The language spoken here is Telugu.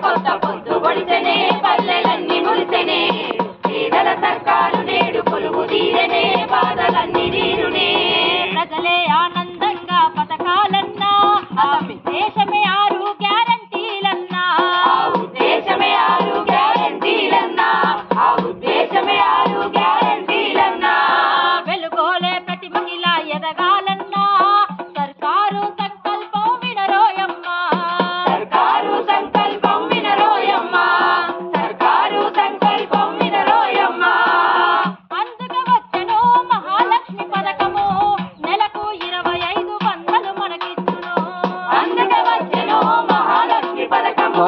కొత్త పొద్దు పొడిచెనే పల్లెలన్నీ మురిసెనే పేదల సర్కారు నేడు కొలువు తీరనే బాధలన్నీ తీరునే ప్రజలే ఆనందంగా బతకాలన్నా ఆ ఉద్దేశమే 6 గ్యారంటీలన్నా ఆ ఉద్దేశమే 6 గ్యారంటీలన్నా ఆ ఉద్దేశమే 6 గ్యారంటీలన్నా వెలుగోలే ప్రతి మహిళ ఎదగాలన్నా సర్కారు సంకల్పం వినరోయమ్మా సర్కారు సంకల్పం వినరోయమ్మా సర్కారు సంకల్పం వినరోయమ్మా అందుకు వచ్చెను మహాలక్ష్మి పథకము నెలకు 2500 మనకిచ్చును అందుకు వచ్చెను మహాలక్ష్మి పథకము